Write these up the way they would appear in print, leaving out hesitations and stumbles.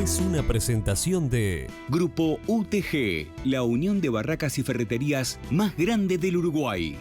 es una presentación de Grupo UTG, la unión de barracas y ferreterías más grande del Uruguay.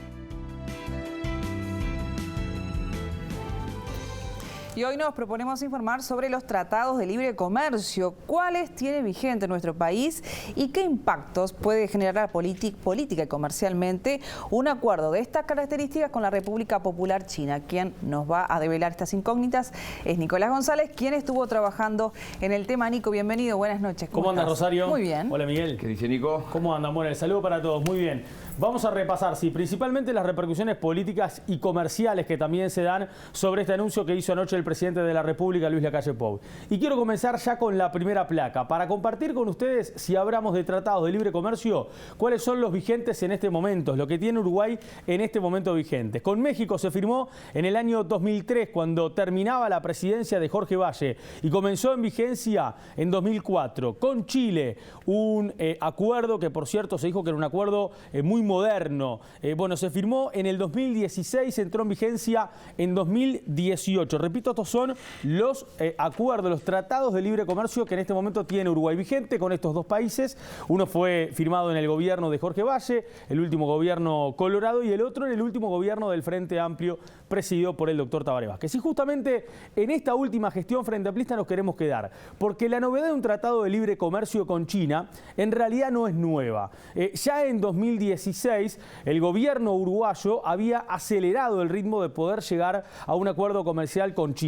Y hoy nos proponemos informar sobre los tratados de libre comercio, cuáles tiene vigente nuestro país y qué impactos puede generar política y comercialmente un acuerdo de estas características con la República Popular China. Quien nos va a develar estas incógnitas es Nicolás González, quien estuvo trabajando en el tema. Nico, bienvenido, buenas noches. ¿Cómo andas, Rosario? Muy bien. Hola, Miguel. ¿Qué dice Nico? ¿Cómo andan? Bueno, el saludo para todos. Muy bien. Vamos a repasar, sí, principalmente las repercusiones políticas y comerciales que también se dan sobre este anuncio que hizo anoche el presidente de la República, Luis Lacalle Pou. Y quiero comenzar ya con la primera placa, para compartir con ustedes, si hablamos de tratados de libre comercio, cuáles son los vigentes en este momento, lo que tiene Uruguay en este momento vigente. Con México se firmó en el año 2003, cuando terminaba la presidencia de Jorge Valle, y comenzó en vigencia en 2004. Con Chile, un acuerdo que, por cierto, se dijo que era un acuerdo muy moderno. Bueno, se firmó en el 2016, entró en vigencia en 2018. Repito, estos son los acuerdos, los tratados de libre comercio que en este momento tiene Uruguay vigente con estos dos países. Uno fue firmado en el gobierno de Jorge Valle, el último gobierno Colorado, y el otro en el último gobierno del Frente Amplio, presidido por el doctor Tabaré Vázquez. Y justamente en esta última gestión Frente Amplista nos queremos quedar, porque la novedad de un tratado de libre comercio con China en realidad no es nueva. Ya en 2016 el gobierno uruguayo había acelerado el ritmo de poder llegar a un acuerdo comercial con China.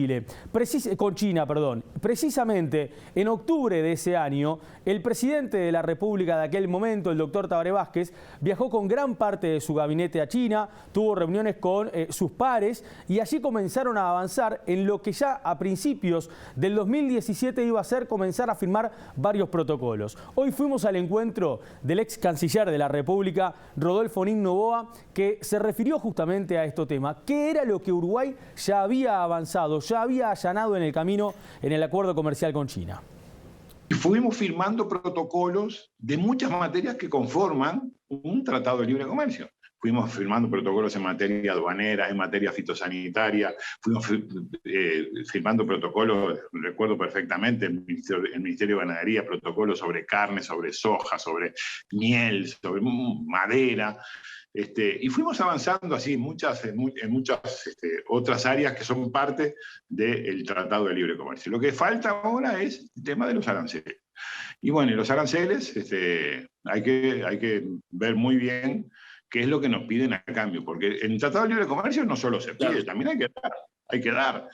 Precisamente en octubre de ese año, el presidente de la República de aquel momento, el doctor Tabaré Vázquez, viajó con gran parte de su gabinete a China, tuvo reuniones con sus pares y allí comenzaron a avanzar en lo que ya a principios del 2017 iba a ser comenzar a firmar varios protocolos. Hoy fuimos al encuentro del ex canciller de la República, Rodolfo Nin Noboa, que se refirió justamente a este tema. ¿Qué era lo que Uruguay ya había avanzado, ya había allanado en el camino en el acuerdo comercial con China? Fuimos firmando protocolos de muchas materias que conforman un tratado de libre comercio. Fuimos firmando protocolos en materia aduanera, en materia fitosanitaria, fuimos firmando protocolos, recuerdo perfectamente, el Ministerio de Ganadería, protocolos sobre carne, sobre soja, sobre miel, sobre madera. Y fuimos avanzando así en muchas otras áreas que son parte del Tratado de Libre Comercio. Lo que falta ahora es el tema de los aranceles. Y bueno, los aranceles hay que ver muy bien qué es lo que nos piden a cambio, porque en el Tratado de Libre Comercio no solo se pide, también hay que dar.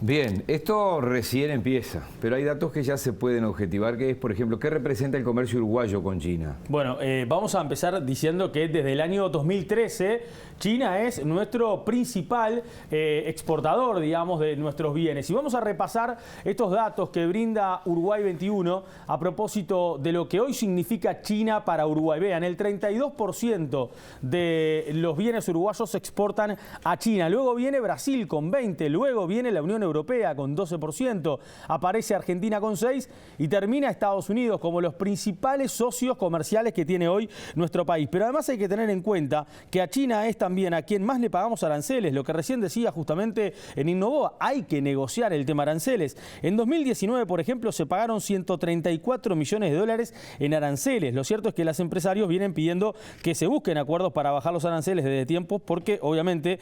Bien, esto recién empieza, pero hay datos que ya se pueden objetivar, que es, por ejemplo, ¿qué representa el comercio uruguayo con China? Bueno, vamos a empezar diciendo que desde el año 2013 China es nuestro principal exportador, digamos, de nuestros bienes. Y vamos a repasar estos datos que brinda Uruguay 21 a propósito de lo que hoy significa China para Uruguay. Vean, el 32% de los bienes uruguayos se exportan a China. Luego viene Brasil con 20%, luego viene la Unión Europea con 12%, aparece Argentina con 6% y termina Estados Unidos como los principales socios comerciales que tiene hoy nuestro país. Pero además hay que tener en cuenta que a China es también a quien más le pagamos aranceles, lo que recién decía justamente en Nin Noboa, hay que negociar el tema aranceles. En 2019, por ejemplo, se pagaron 134 millones de dólares en aranceles. Lo cierto es que los empresarios vienen pidiendo que se busquen acuerdos para bajar los aranceles desde tiempos, porque obviamente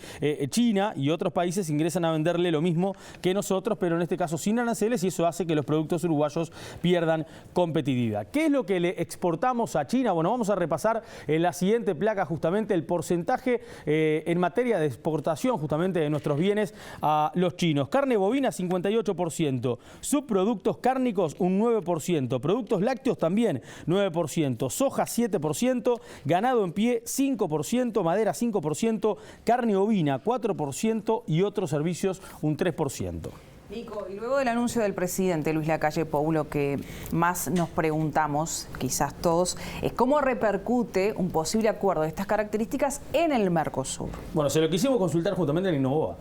China y otros países ingresan a venderle lo mismo que nosotros, pero en este caso sin aranceles, y eso hace que los productos uruguayos pierdan competitividad. ¿Qué es lo que le exportamos a China? Bueno, vamos a repasar en la siguiente placa justamente el porcentaje en materia de exportación justamente de nuestros bienes a los chinos. Carne bovina 58%, subproductos cárnicos un 9%, productos lácteos también 9%, soja 7%, ganado en pie 5%, madera 5%, carne ovina 4% y otros servicios un 3%. Nico, y luego del anuncio del presidente Luis Lacalle Pou, lo que más nos preguntamos, quizás todos, es cómo repercute un posible acuerdo de estas características en el Mercosur. Bueno, se lo quisimos consultar justamente en Nin Noboa.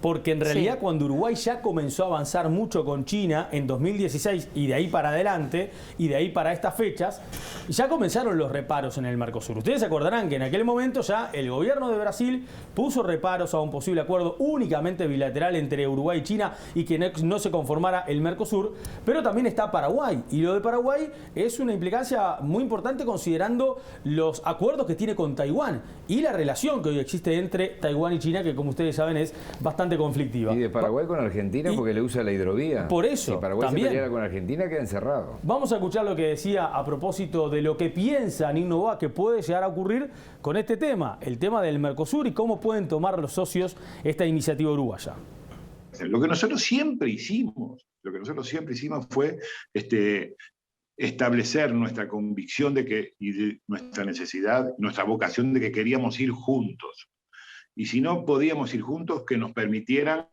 porque en realidad cuando Uruguay ya comenzó a avanzar mucho con China en 2016 y de ahí para adelante, y de ahí para estas fechas, ya comenzaron los reparos en el Mercosur. Ustedes se acordarán que en aquel momento ya el gobierno de Brasil puso reparos a un posible acuerdo únicamente bilateral entre Uruguay y China y que no se conformara el Mercosur, pero también está Paraguay, y lo de Paraguay es una implicancia muy importante considerando los acuerdos que tiene con Taiwán y la relación que hoy existe entre Taiwán y China, que como ustedes saben es bastante conflictiva. Y de Paraguay con Argentina porque le usa la hidrovía. Por eso, si Paraguay también se peleara con Argentina, queda encerrado. Vamos a escuchar lo que decía a propósito de lo que piensa Nick Noboa que puede llegar a ocurrir con este tema, el tema del Mercosur y cómo pueden tomar los socios esta iniciativa uruguaya. Lo que nosotros siempre hicimos fue establecer nuestra convicción de que, y de nuestra necesidad, nuestra vocación de que queríamos ir juntos. Y si no podíamos ir juntos, que nos permitieran,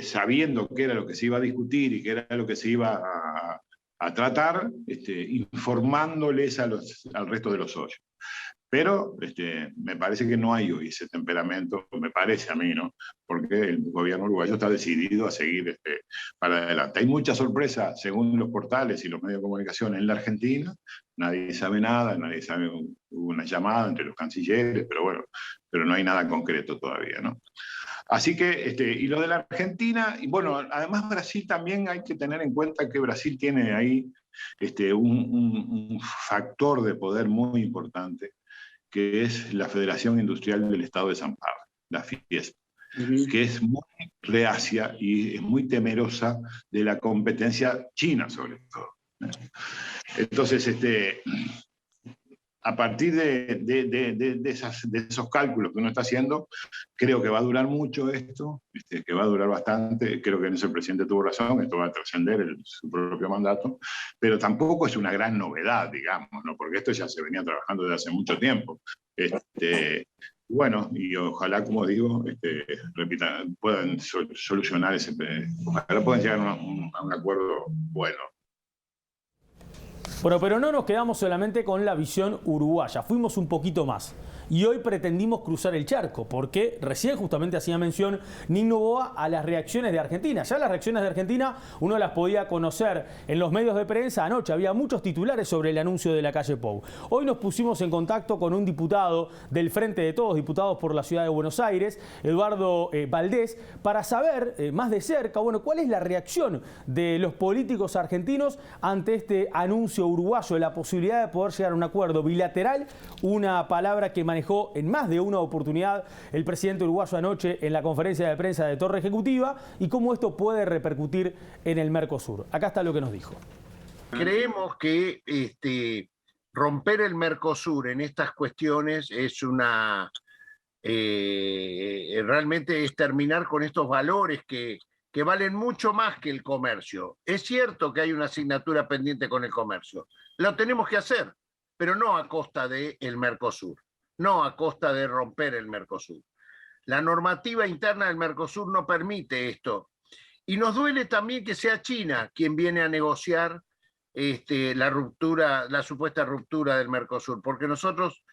sabiendo qué era lo que se iba a discutir y qué era lo que se iba a tratar, informándoles al resto de los socios. Pero me parece que no hay hoy ese temperamento, me parece a mí, ¿no? Porque el gobierno uruguayo está decidido a seguir para adelante. Hay muchas sorpresas, según los portales y los medios de comunicación, en la Argentina. Nadie sabe nada, nadie sabe, hubo una llamada entre los cancilleres, pero bueno, pero no hay nada concreto todavía, ¿no? Así que, y lo de la Argentina, y bueno, además Brasil también hay que tener en cuenta que Brasil tiene ahí un factor de poder muy importante, que es la Federación Industrial del Estado de San Pablo, la Fiesp, que es muy reacia y es muy temerosa de la competencia china, sobre todo. Entonces, a partir de esos cálculos que uno está haciendo, creo que va a durar mucho esto, que va a durar bastante. Creo que en eso el presidente tuvo razón, esto va a trascender su propio mandato, pero tampoco es una gran novedad, digamos, ¿no? Porque esto ya se venía trabajando desde hace mucho tiempo. Bueno, y ojalá, como digo, puedan solucionar ojalá puedan llegar a un acuerdo bueno. Bueno, pero no nos quedamos solamente con la visión uruguaya, fuimos un poquito más. Y hoy pretendimos cruzar el charco, porque recién justamente hacía mención Nick Noboa a las reacciones de Argentina. Ya las reacciones de Argentina uno las podía conocer en los medios de prensa anoche. Había muchos titulares sobre el anuncio de la calle Pou. Hoy nos pusimos en contacto con un diputado del Frente de Todos, diputados por la Ciudad de Buenos Aires, Eduardo Valdés, para saber más de cerca, bueno, cuál es la reacción de los políticos argentinos ante este anuncio uruguayo de la posibilidad de poder llegar a un acuerdo bilateral, una palabra que manejó en más de una oportunidad el presidente uruguayo anoche en la conferencia de prensa de Torre Ejecutiva, y cómo esto puede repercutir en el Mercosur. Acá está lo que nos dijo. Creemos que romper el Mercosur en estas cuestiones es realmente es terminar con estos valores que valen mucho más que el comercio. Es cierto que hay una asignatura pendiente con el comercio. Lo tenemos que hacer, pero no a costa del Mercosur, no a costa de romper el Mercosur. La normativa interna del Mercosur no permite esto. Y nos duele también que sea China quien viene a negociar la supuesta ruptura del Mercosur, porque nosotros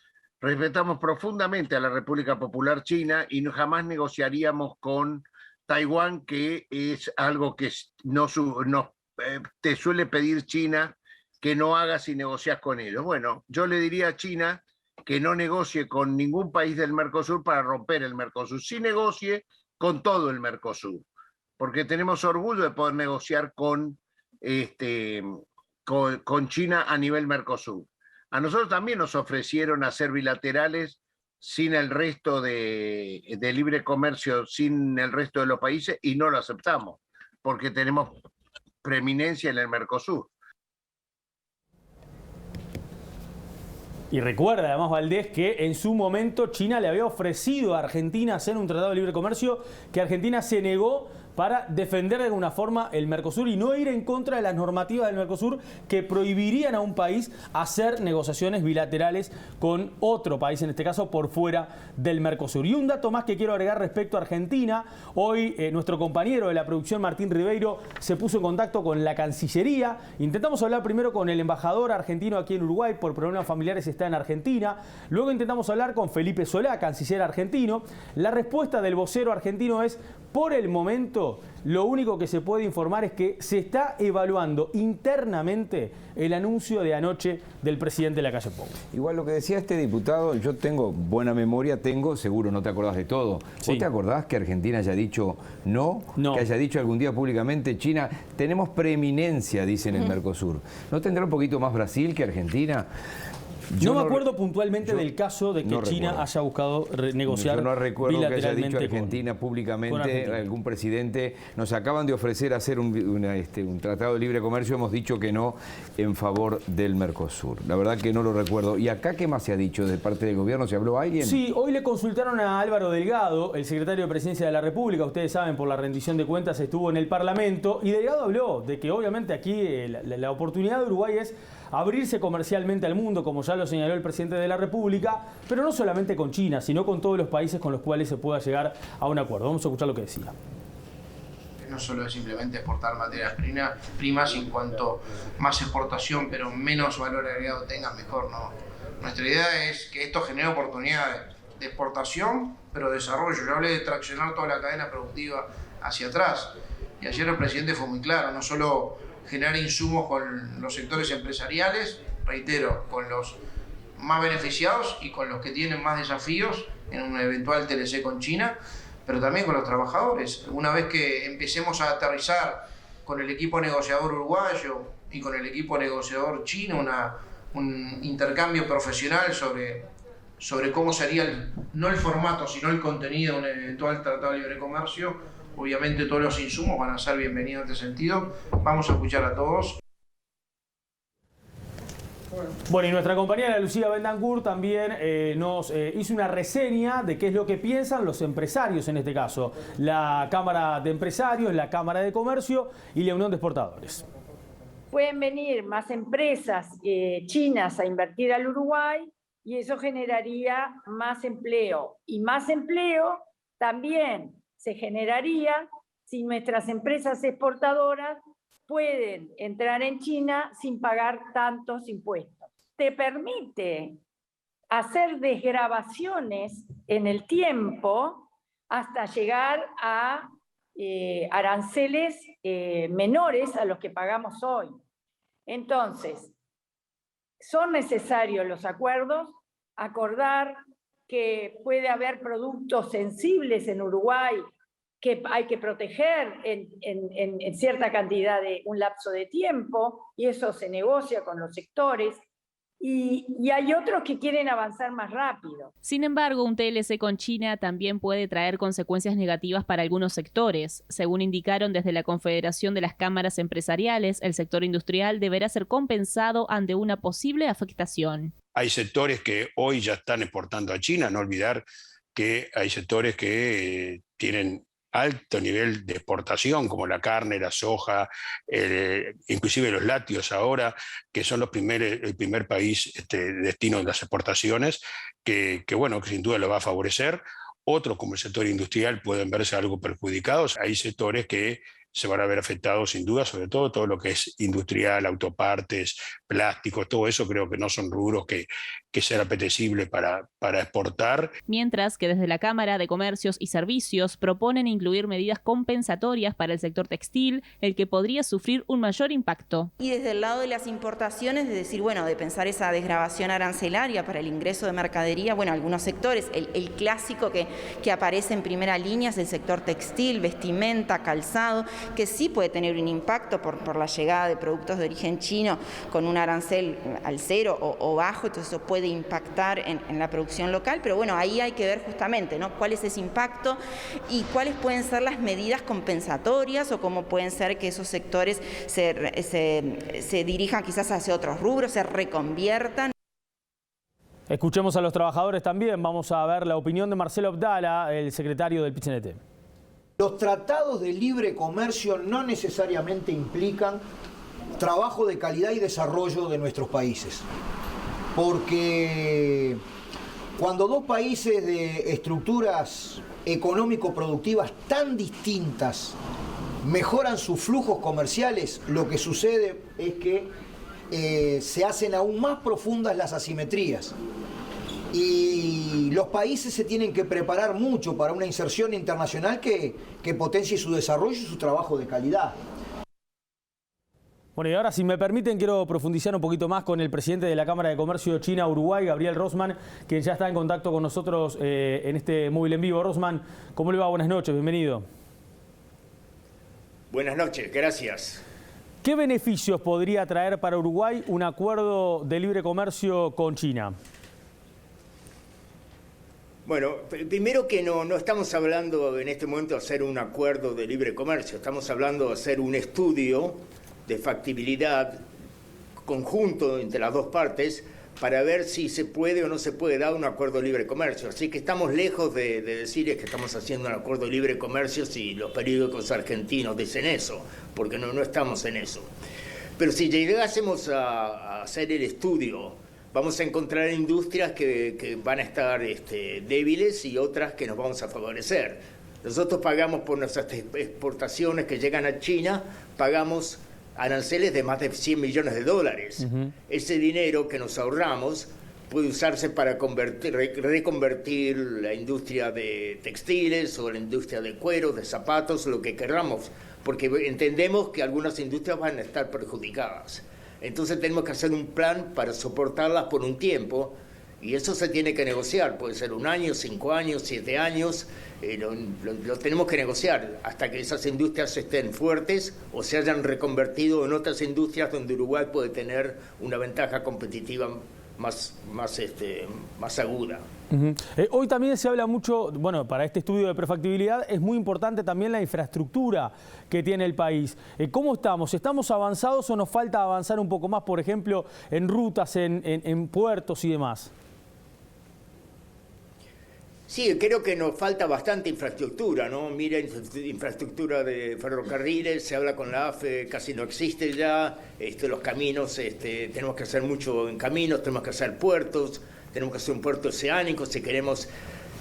respetamos profundamente a la República Popular China y jamás negociaríamos con Taiwán, que es algo que te suele pedir China que no hagas si negocias con ellos. Bueno, yo le diría a China que no negocie con ningún país del Mercosur para romper el Mercosur, sí negocie con todo el Mercosur, porque tenemos orgullo de poder negociar con China a nivel Mercosur. A nosotros también nos ofrecieron hacer bilaterales sin el resto de libre comercio, sin el resto de los países, y no lo aceptamos, porque tenemos preeminencia en el Mercosur. Y recuerda además Valdés que en su momento China le había ofrecido a Argentina hacer un tratado de libre comercio que Argentina se negó para defender de alguna forma el Mercosur y no ir en contra de las normativas del Mercosur que prohibirían a un país hacer negociaciones bilaterales con otro país, en este caso por fuera del Mercosur. Y un dato más que quiero agregar respecto a Argentina. Hoy nuestro compañero de la producción, Martín Ribeiro, se puso en contacto con la Cancillería. Intentamos hablar primero con el embajador argentino aquí en Uruguay, por problemas familiares está en Argentina. Luego intentamos hablar con Felipe Solá, canciller argentino. La respuesta del vocero argentino es: Por el momento, lo único que se puede informar es que se está evaluando internamente el anuncio de anoche del presidente de la calle Pou. Igual lo que decía este diputado, yo tengo buena memoria, seguro no te acordás de todo. Sí. ¿Vos te acordás que Argentina haya dicho no? Que haya dicho algún día públicamente, China, tenemos preeminencia, dicen en el Mercosur. ¿No tendrá un poquito más Brasil que Argentina? No me acuerdo puntualmente del caso de que China haya buscado negociar. Yo no recuerdo que haya dicho bilateralmente Argentina públicamente, Argentina. algún presidente. Nos acaban de ofrecer hacer un tratado de libre comercio, hemos dicho que no en favor del Mercosur. La verdad que no lo recuerdo. ¿Y acá qué más se ha dicho de parte del gobierno? ¿Se habló alguien? Sí, hoy le consultaron a Álvaro Delgado, el secretario de Presidencia de la República. Ustedes saben, por la rendición de cuentas estuvo en el Parlamento. Y Delgado habló de que obviamente aquí la oportunidad de Uruguay es abrirse comercialmente al mundo, como ya lo señaló el presidente de la República, pero no solamente con China, sino con todos los países con los cuales se pueda llegar a un acuerdo. Vamos a escuchar lo que decía. No solo es simplemente exportar materias primas, en cuanto más exportación, pero menos valor agregado tenga, mejor, ¿no? Nuestra idea es que esto genere oportunidades de exportación, pero desarrollo. Yo hablé de traccionar toda la cadena productiva hacia atrás. Y ayer el presidente fue muy claro, no solo generar insumos con los sectores empresariales, reitero, con los más beneficiados y con los que tienen más desafíos en un eventual TLC con China, pero también con los trabajadores. Una vez que empecemos a aterrizar con el equipo negociador uruguayo y con el equipo negociador chino un intercambio profesional sobre cómo sería, no el formato, sino el contenido de un eventual tratado de libre comercio, obviamente todos los insumos van a ser bienvenidos en este sentido. Vamos a escuchar a todos. Bueno, y nuestra compañera Lucía Bendancourt también nos hizo una reseña de qué es lo que piensan los empresarios en este caso. La Cámara de Empresarios, la Cámara de Comercio y la Unión de Exportadores. Pueden venir más empresas chinas a invertir al Uruguay y eso generaría más empleo. Y más empleo también se generaría si nuestras empresas exportadoras pueden entrar en China sin pagar tantos impuestos. Te permite hacer desgravaciones en el tiempo hasta llegar a aranceles menores a los que pagamos hoy. Entonces, son necesarios los acuerdos, acordar que puede haber productos sensibles en Uruguay que hay que proteger en cierta cantidad de un lapso de tiempo, y eso se negocia con los sectores, y hay otros que quieren avanzar más rápido. Sin embargo, un TLC con China también puede traer consecuencias negativas para algunos sectores. Según indicaron desde la Confederación de las Cámaras Empresariales, el sector industrial deberá ser compensado ante una posible afectación. Hay sectores que hoy ya están exportando a China, no olvidar que hay sectores que tienen alto nivel de exportación, como la carne, la soja, inclusive los lácteos ahora, que son el primer país destino de las exportaciones, que bueno, que sin duda lo va a favorecer. Otros, como el sector industrial, pueden verse algo perjudicados. Hay sectores que se van a ver afectados sin duda, sobre todo lo que es industrial, autopartes, plásticos, todo eso creo que no son rubros que sean apetecibles para exportar. Mientras que desde la Cámara de Comercios y Servicios proponen incluir medidas compensatorias para el sector textil, el que podría sufrir un mayor impacto. Y desde el lado de las importaciones, de decir, bueno, de pensar esa desgravación arancelaria para el ingreso de mercadería, bueno, algunos sectores, el clásico que aparece en primera línea es el sector textil, vestimenta, calzado, que sí puede tener un impacto por la llegada de productos de origen chino con un arancel al cero o bajo, entonces eso puede impactar en la producción local, pero bueno, ahí hay que ver justamente, ¿no?, cuál es ese impacto y cuáles pueden ser las medidas compensatorias o cómo pueden ser que esos sectores se dirijan quizás hacia otros rubros, se reconviertan. Escuchemos a los trabajadores también. Vamos a ver la opinión de Marcelo Abdala, el secretario del PIT-CNT. Los tratados de libre comercio no necesariamente implican trabajo de calidad y desarrollo de nuestros países. Porque cuando dos países de estructuras económico-productivas tan distintas mejoran sus flujos comerciales, lo que sucede es que se hacen aún más profundas las asimetrías. Y los países se tienen que preparar mucho para una inserción internacional que potencie su desarrollo y su trabajo de calidad. Bueno, y ahora, si me permiten, quiero profundizar un poquito más con el presidente de la Cámara de Comercio China-Uruguay, Gabriel Rossmann, quien ya está en contacto con nosotros en este móvil en vivo. Rossmann, ¿cómo le va? Buenas noches, bienvenido. Buenas noches, gracias. ¿Qué beneficios podría traer para Uruguay un acuerdo de libre comercio con China? Bueno, primero que no estamos hablando en este momento de hacer un acuerdo de libre comercio, estamos hablando de hacer un estudio de factibilidad conjunto entre las dos partes para ver si se puede o no se puede dar un acuerdo de libre comercio. Así que estamos lejos de decir que estamos haciendo un acuerdo de libre comercio si los periódicos argentinos dicen eso, porque no estamos en eso. Pero si llegásemos a hacer el estudio, vamos a encontrar industrias que van a estar débiles y otras que nos vamos a favorecer. Nosotros pagamos por nuestras exportaciones que llegan a China, pagamos aranceles de más de 100 millones de dólares. Ese dinero que nos ahorramos puede usarse para reconvertir la industria de textiles o la industria de cuero, de zapatos, lo que queramos, porque entendemos que algunas industrias van a estar perjudicadas. Entonces tenemos que hacer un plan para soportarlas por un tiempo, y eso se tiene que negociar, puede ser 1 año, 5 años, 7 años, lo tenemos que negociar hasta que esas industrias estén fuertes o se hayan reconvertido en otras industrias donde Uruguay puede tener una ventaja competitiva más aguda. Hoy también se habla mucho, bueno, para este estudio de prefactibilidad es muy importante también la infraestructura que tiene el país. ¿Cómo estamos? ¿Estamos avanzados o nos falta avanzar un poco más, por ejemplo, en rutas, en puertos y demás? Sí, creo que nos falta bastante infraestructura, ¿no? Mira, infraestructura de ferrocarriles, se habla con la AFE, casi no existe ya, los caminos, tenemos que hacer mucho en caminos, tenemos que hacer puertos, tenemos que hacer un puerto oceánico si queremos.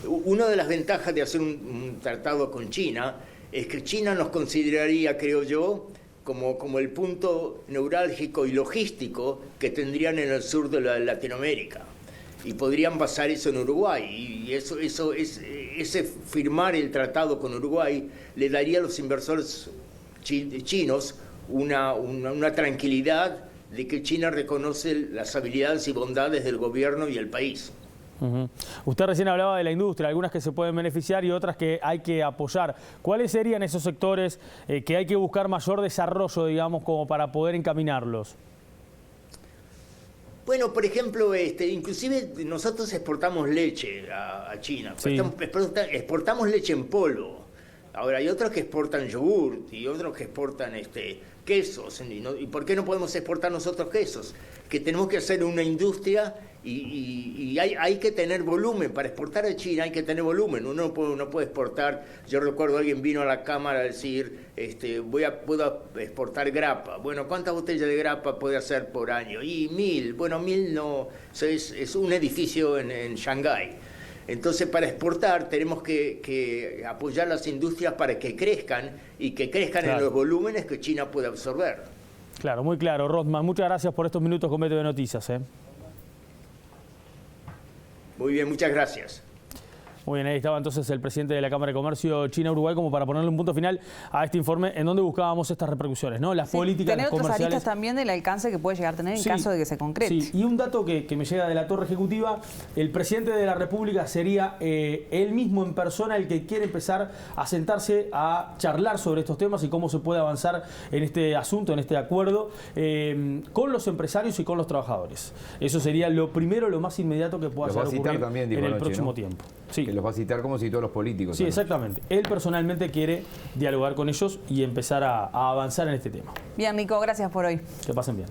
Una de las ventajas de hacer un tratado con China es que China nos consideraría, creo yo, como el punto neurálgico y logístico que tendrían en el sur de Latinoamérica. Y podrían basar eso en Uruguay, y ese firmar el tratado con Uruguay le daría a los inversores chinos una tranquilidad de que China reconoce las habilidades y bondades del gobierno y el país. Usted recién hablaba de la industria, algunas que se pueden beneficiar y otras que hay que apoyar. ¿Cuáles serían esos sectores que hay que buscar mayor desarrollo, digamos, como para poder encaminarlos? Bueno, por ejemplo, inclusive nosotros exportamos leche a China, sí. Exportamos leche en polvo. Ahora, hay otros que exportan yogur y otros que exportan quesos. ¿Y por qué no podemos exportar nosotros quesos? Que tenemos que hacer una industria y hay que tener volumen. Para exportar a China hay que tener volumen. Uno no puede exportar. Yo recuerdo alguien vino a la cámara a decir, puedo exportar grapa. Bueno, ¿cuántas botellas de grapa puede hacer por año? Y 1000. Bueno, 1000 no. Es un edificio en Shanghái. Entonces, para exportar tenemos que apoyar las industrias para que crezcan y que crezcan en los volúmenes que China puede absorber. Claro, muy claro. Rossmann, muchas gracias por estos minutos con BTV Noticias. Muy bien, muchas gracias. Muy bien, ahí estaba entonces el presidente de la Cámara de Comercio China-Uruguay como para ponerle un punto final a este informe en donde buscábamos estas repercusiones, ¿no? Las políticas tener otras comerciales. aristas también del alcance que puede llegar a tener en caso de que se concrete. Sí, y un dato que me llega de la Torre Ejecutiva, el presidente de la República sería él mismo en persona el que quiere empezar a sentarse a charlar sobre estos temas y cómo se puede avanzar en este asunto, en este acuerdo, con los empresarios y con los trabajadores. Eso sería lo primero, lo más inmediato que pueda ocurrir también, en el próximo tiempo. Sí. Que los va a citar como citó a los políticos. Sí, exactamente. Él personalmente quiere dialogar con ellos y empezar a avanzar en este tema. Bien, Nico, gracias por hoy. Que pasen bien.